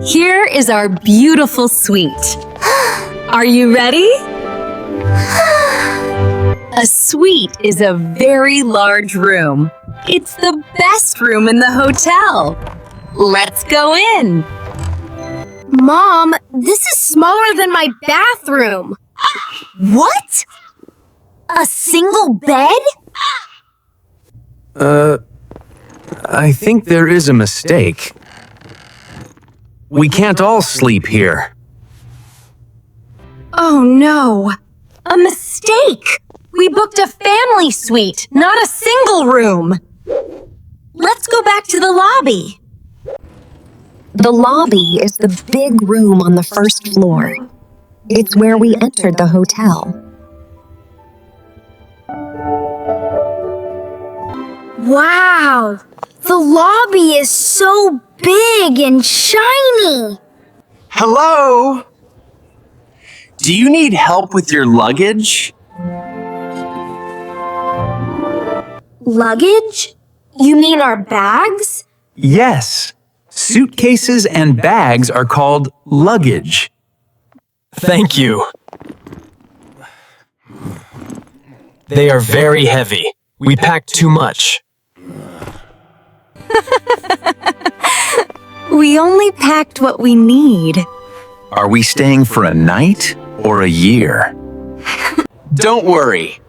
Here is our beautiful suite. Are you ready? A suite is a very large room. It's the best room in the hotel. Let's go in. Mom, this is smaller than my bathroom. What? A single bed? I think there is a mistake. We can't all sleep here. Oh no, a mistake. We booked a family suite, not a single room. Let's go back to the lobby. The lobby is the big room on the first floor. It's where we entered the hotel. Wow, the lobby is so big and shiny. Hello? Do you need help with your luggage? Luggage? You mean our bags? Yes. Suitcases and bags are called luggage. Thank you. They are very heavy. We packed too much. We only packed what we need. Are we staying for a night or a year? Don't worry.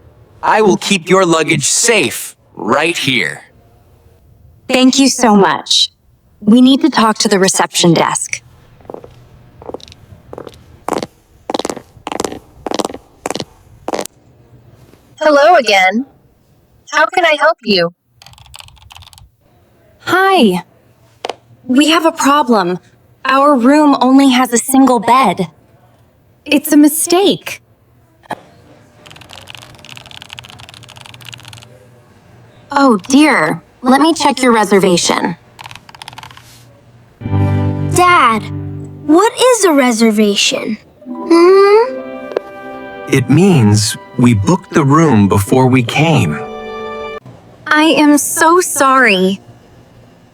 I will keep your luggage safe right here. Thank you so much. We need to talk to the reception desk. Hello again. How can I help you? Hi. We have a problem. Our room only has a single bed. It's a mistake. Oh dear. Let me check your reservation. Dad, what is a reservation? It means we booked the room before we came. I am so sorry.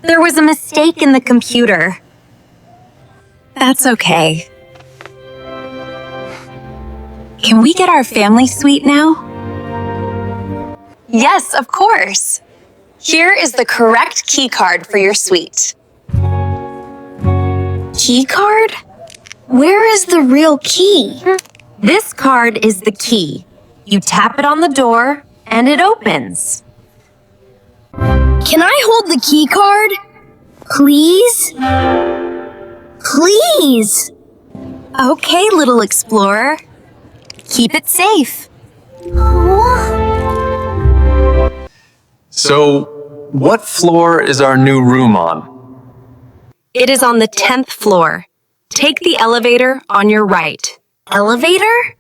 There was a mistake in the computer. That's okay. Can we get our family suite now? Yes, of course. Here is the correct key card for your suite. Key card? Where is the real key? This card is the key. You tap it on the door and it opens. Can I hold the key card? Please? Please! Okay, little explorer. Keep it safe. So, what floor is our new room on? It is on the 10th floor. Take the elevator on your right. Elevator?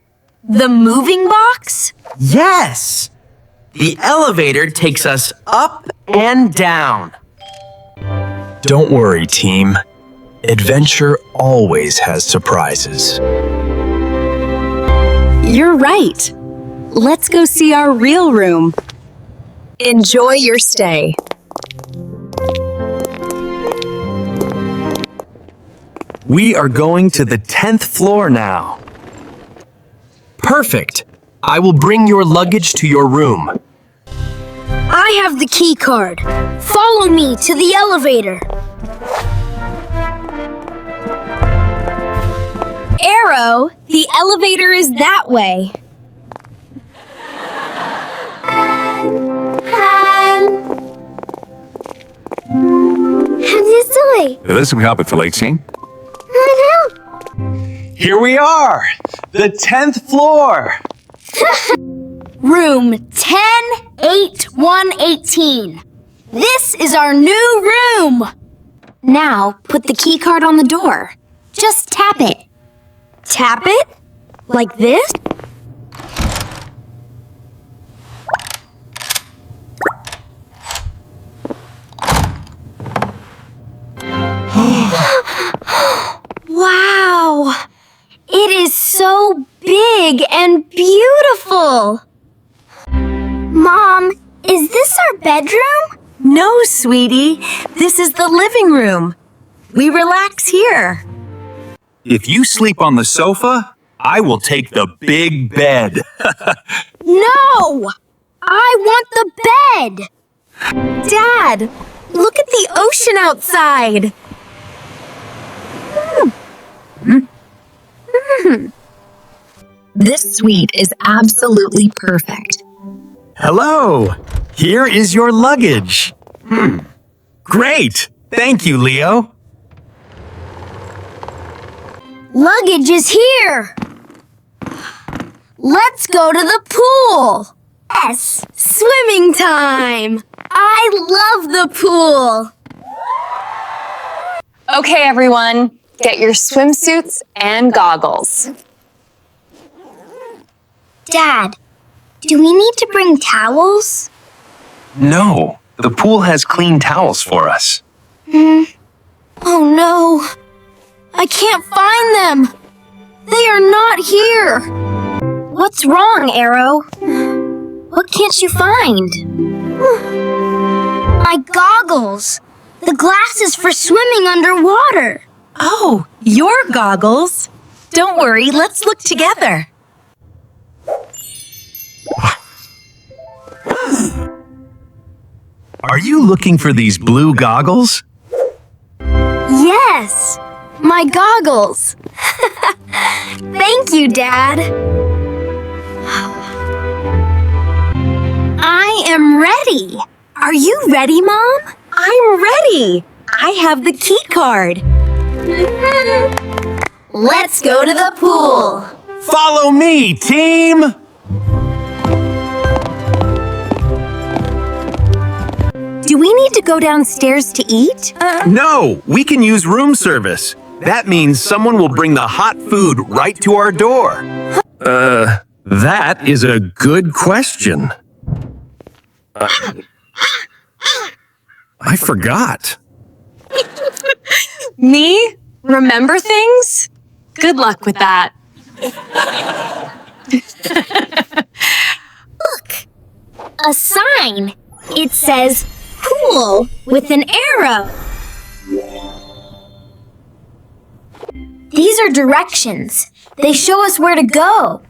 The moving box? Yes! The elevator takes us up and down. Don't worry, team. Adventure always has surprises. You're right. Let's go see our real room. Enjoy your stay. We are going to the 10th floor now. Perfect. I will bring your luggage to your room. I have the key card. Follow me to the elevator. Arrow, the elevator is that way. Listen up for late scene. Here we are! The 10th floor! Room 10-8-1-18. This is our new room. Now, put the key card on the door. Just tap it. Tap it? Like this? Wow! It is so big and beautiful. Mom, is this our bedroom? No, sweetie. This is the living room. We relax here. If you sleep on the sofa, I will take the big bed. No! I want the bed! Dad, look at the ocean outside. This suite is absolutely perfect. Hello! Here is your luggage. Great! Thank you, Leo. Luggage is here! Let's go to the pool! Yes, swimming time! I love the pool! Okay, everyone, get your swimsuits and goggles. Dad, do we need to bring towels? No, the pool has clean towels for us. Oh no! I can't find them! They are not here! What's wrong, Arrow? What can't you find? My goggles! The glasses for swimming underwater! Oh, your goggles. Don't worry, let's look together. Are you looking for these blue goggles? Yes! My goggles! Thank you, Dad! I am ready! Are you ready, Mom? I'm ready. I have the key card. Let's go to the pool! Follow me, team! Do we need to go downstairs to eat? No, we can use room service. That means someone will bring the hot food right to our door. That is a good question. I forgot. Me? Remember things? Good luck with that. A sign! It says pool with an arrow. These are directions. They show us where to go.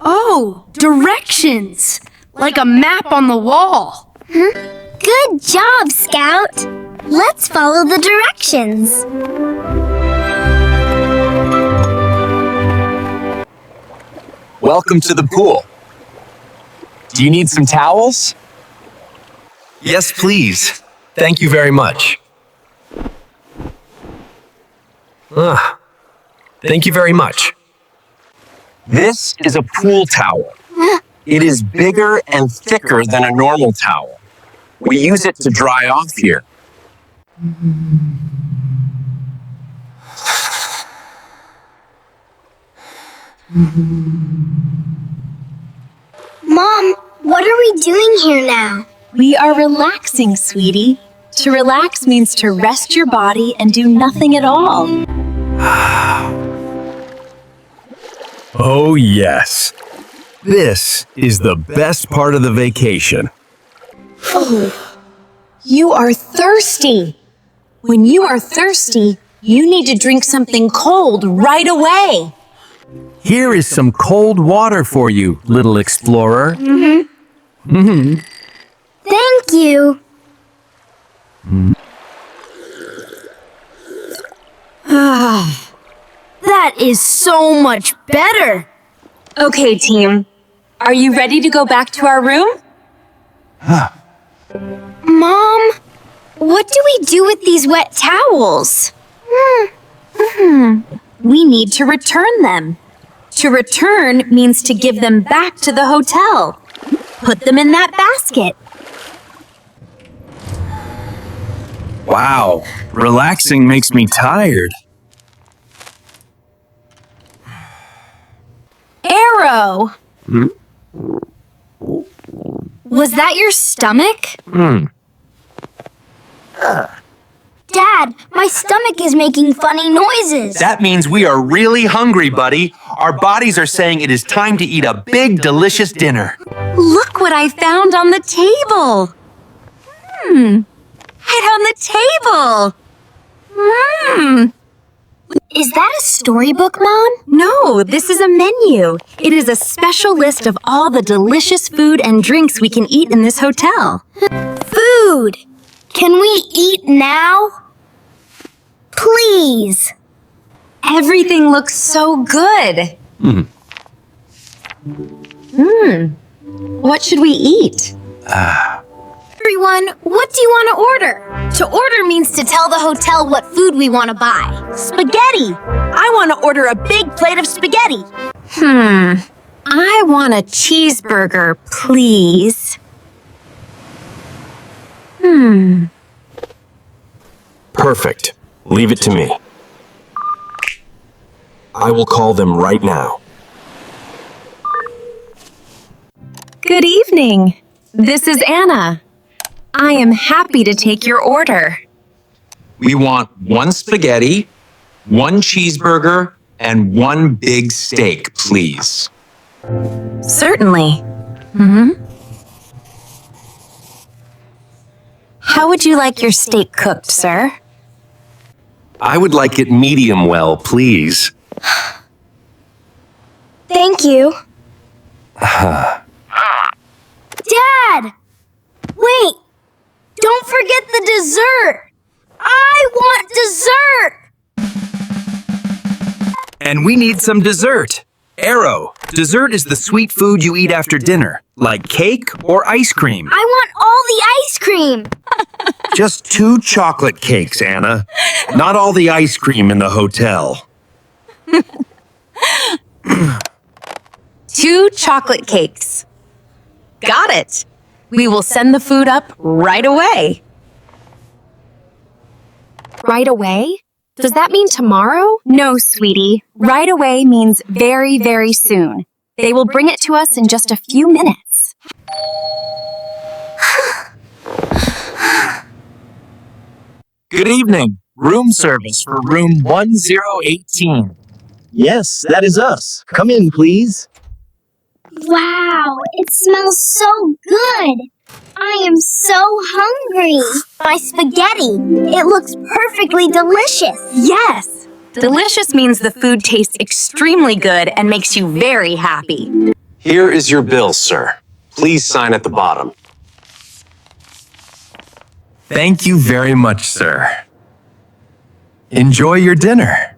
Oh, directions! Like a map on the wall. Good job, Scout. Let's follow the directions. Welcome to the pool. Do you need some towels? Yes, please. Thank you very much. Thank you very much. This is a pool towel. It is bigger and thicker than a normal towel. We use it to dry off here. Mom, what are we doing here now? We are relaxing, sweetie. To relax means to rest your body and do nothing at all. Oh, yes. This is the best part of the vacation. You are thirsty. When you are thirsty, you need to drink something cold right away. Here is some cold water for you, little explorer. Thank you. That is so much better. Okay, team. Are you ready to go back to our room? Mom, what do we do with these wet towels? We need to return them. To return means to give them back to the hotel. Put them in that basket. Wow, relaxing makes me tired. Arrow! Was that your stomach? Dad, my stomach is making funny noises. That means we are really hungry, buddy. Our bodies are saying it is time to eat a big, delicious dinner. Look what I found on the table. Right on the table. Is that a storybook, Mom? No, this is a menu. It is a special list of all the delicious food and drinks we can eat in this hotel. Food! Can we eat now? Please! Everything looks so good. What should we eat? Everyone, what do you want to order? To order means to tell the hotel what food we want to buy. Spaghetti! I want to order a big plate of spaghetti. I want a cheeseburger, please. Perfect. Leave it to me. I will call them right now. Good evening. This is Anna. I am happy to take your order. We want 1 spaghetti, 1 cheeseburger, and 1 big steak, please. Certainly. How would you like your steak cooked, sir? I would like it medium well, please. Thank you. Dad! Wait! Don't forget the dessert! I want dessert! And we need some dessert. Arrow, dessert is the sweet food you eat after dinner, like cake or ice cream. I want all the ice cream! Just 2 chocolate cakes, Anna. Not all the ice cream in the hotel. 2 chocolate cakes. Got it. We will send the food up right away. Right away? Does that mean tomorrow? No, sweetie. Right away means very, very soon. They will bring it to us in just a few minutes. Good evening. Room service for room 1018. Yes, that is us. Come in, please. Wow, it smells so good! I am so hungry! My spaghetti! It looks perfectly delicious! Yes! Delicious means the food tastes extremely good and makes you very happy. Here is your bill, sir. Please sign at the bottom. Thank you very much, sir. Enjoy your dinner.